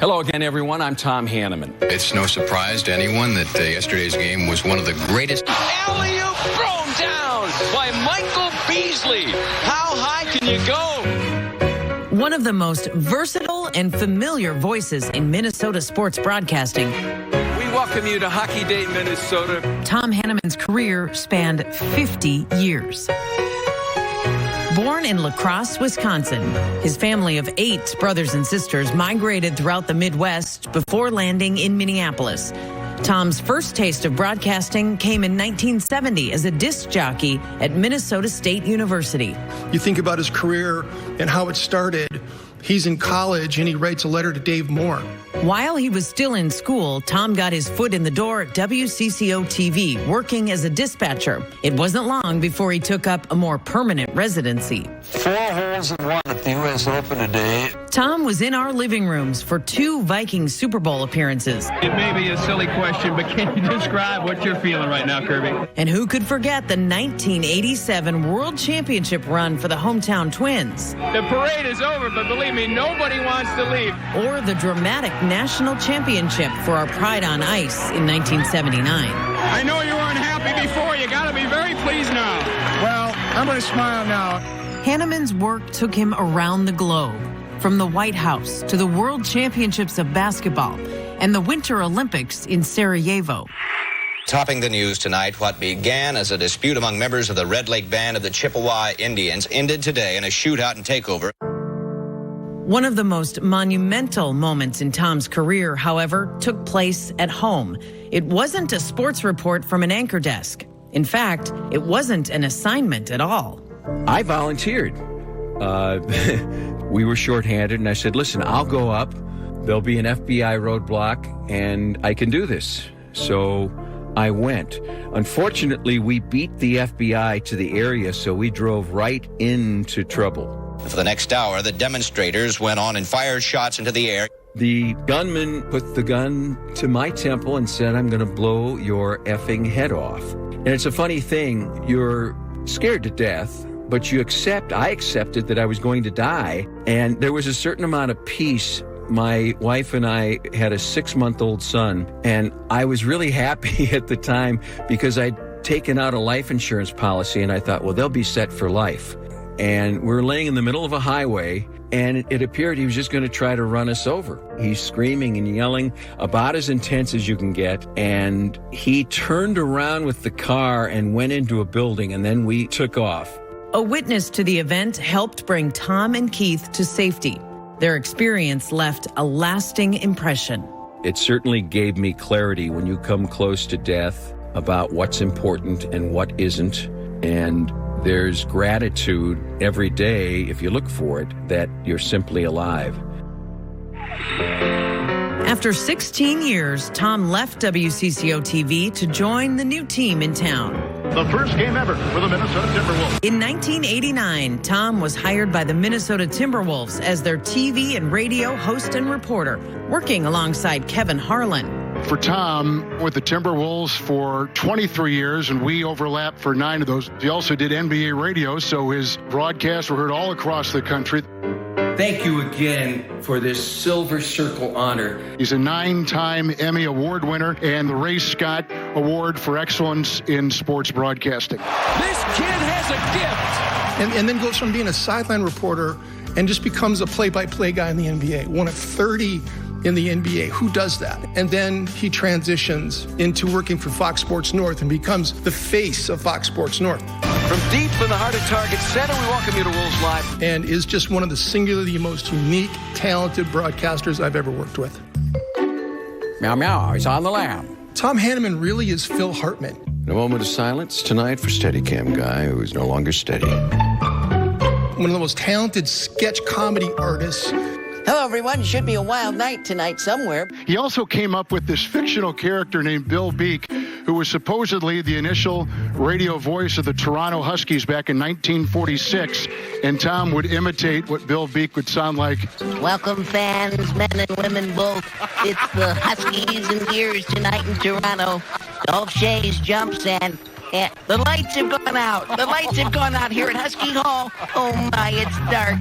Hello again, everyone. I'm Tom Hanneman. It's no surprise to anyone that yesterday's game was one of the greatest. Alley-oop thrown down by Michael Beasley. How high can you go? One of the most versatile and familiar voices in Minnesota sports broadcasting. We welcome you to Hockey Day, Minnesota. Tom Hanneman's career spanned 50 years. Born in La Crosse, Wisconsin, his family of 8 brothers and sisters migrated throughout the Midwest before landing in Minneapolis. Tom's first taste of broadcasting came in 1970 as a disc jockey at Minnesota State University. You think about his career and how it started. He's in college and he writes a letter to Dave Moore. While he was still in school, Tom got his foot in the door at WCCO TV, working as a dispatcher. It wasn't long before he took up a more permanent residency. 4 holes in 1 at the U.S. Open today. Tom was in our living rooms for 2 Vikings Super Bowl appearances. It may be a silly question, but can you describe what you're feeling right now, Kirby? And who could forget the 1987 World Championship run for the hometown Twins? The parade is over, but believe me, nobody wants to leave. Or the dramatic national championship for our Pride on Ice in 1979. I know you weren't happy before. You got to be very pleased now. Well, I'm going to smile now. Hanneman's work took him around the globe, from the White House to the World Championships of Basketball and the Winter Olympics in Sarajevo. Topping the news tonight, what began as a dispute among members of the Red Lake Band of the Chippewa Indians ended today in a shootout and takeover. One of the most monumental moments in Tom's career, however, took place at home. It wasn't a sports report from an anchor desk. In fact, it wasn't an assignment at all. I volunteered. We were shorthanded, and I said, listen, I'll go up. There'll be an FBI roadblock, and I can do this. So I went. Unfortunately, we beat the FBI to the area, so we drove right into trouble. For the next hour, the demonstrators went on and fired shots into the air. The gunman put the gun to my temple and said, I'm going to blow your effing head off. And it's a funny thing. You're scared to death, but I accepted that I was going to die. And there was a certain amount of peace. My wife and I had a 6-month-old son, and I was really happy at the time because I'd taken out a life insurance policy, and I thought, well, they'll be set for life. And we're laying in the middle of a highway, and it appeared he was just going to try to run us over. He's screaming and yelling, about as intense as you can get. And he turned around with the car and went into a building, and then we took off. A witness to the event helped bring Tom and Keith to safety. Their experience left a lasting impression. It certainly gave me clarity when you come close to death about what's important and what isn't. And there's gratitude every day, if you look for it, that you're simply alive. After 16 years, Tom left WCCO TV to join the new team in town. The first game ever for the Minnesota Timberwolves. In 1989, Tom was hired by the Minnesota Timberwolves as their TV and radio host and reporter, working alongside Kevin Harlan. For Tom, with the Timberwolves for 23 years, and we overlapped for 9 of those. He also did NBA radio, so his broadcasts were heard all across the country. Thank you again for this Silver Circle honor. He's a 9-time Emmy Award winner and the Ray Scott Award for Excellence in Sports Broadcasting. This kid has a gift. And then goes from being a sideline reporter and just becomes a play-by-play guy in the NBA. One of 30 in the NBA. Who does that? And then he transitions into working for Fox Sports North and becomes the face of Fox Sports North. From deep in the heart of Target Center, we welcome you to Wolves Live. And is just one of the singularly most unique, talented broadcasters I've ever worked with. Meow, meow, he's on the lam. Tom Hanneman really is Phil Hartman. A moment of silence tonight for Steadicam guy who is no longer steady. One of the most talented sketch comedy artists. Hello, everyone. It should be a wild night tonight somewhere. He also came up with this fictional character named Bill Beek, who was supposedly the initial radio voice of the Toronto Huskies back in 1946. And Tom would imitate what Bill Beek would sound like. Welcome, fans, men and women both. It's the Huskies and Gears tonight in Toronto. Dolph Shays jumps and the lights have gone out. The lights have gone out here at Husky Hall. Oh, my, it's dark.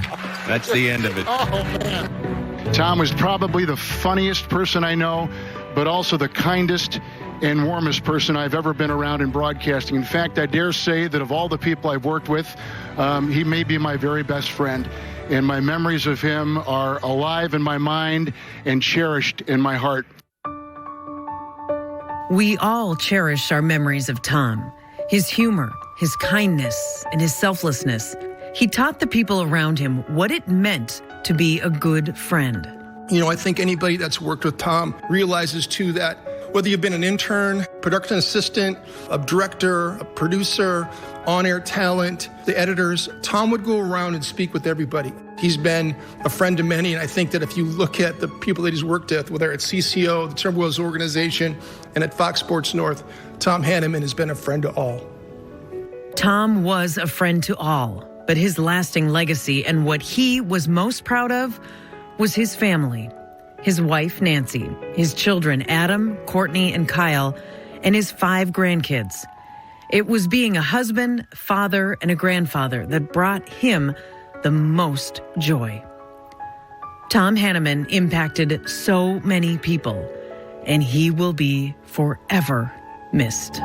That's the end of it. Oh, man. Tom was probably the funniest person I know, but also the kindest and warmest person I've ever been around in broadcasting. In fact, I dare say that of all the people I've worked with, he may be my very best friend. And my memories of him are alive in my mind and cherished in my heart. We all cherish our memories of Tom, his humor, his kindness, and his selflessness. He taught the people around him what it meant to be a good friend. You know, I think anybody that's worked with Tom realizes, too, that whether you've been an intern, production assistant, a director, a producer, on-air talent, the editors, Tom would go around and speak with everybody. He's been a friend to many, and I think that if you look at the people that he's worked with, whether it's CCO, the Timberwolves organization, and at Fox Sports North, Tom Hanneman has been a friend to all. Tom was a friend to all, but his lasting legacy and what he was most proud of was his family. His wife, Nancy, his children, Adam, Courtney, and Kyle, and his 5 grandkids. It was being a husband, father, and a grandfather that brought him the most joy. Tom Hanneman impacted so many people, and he will be forever missed.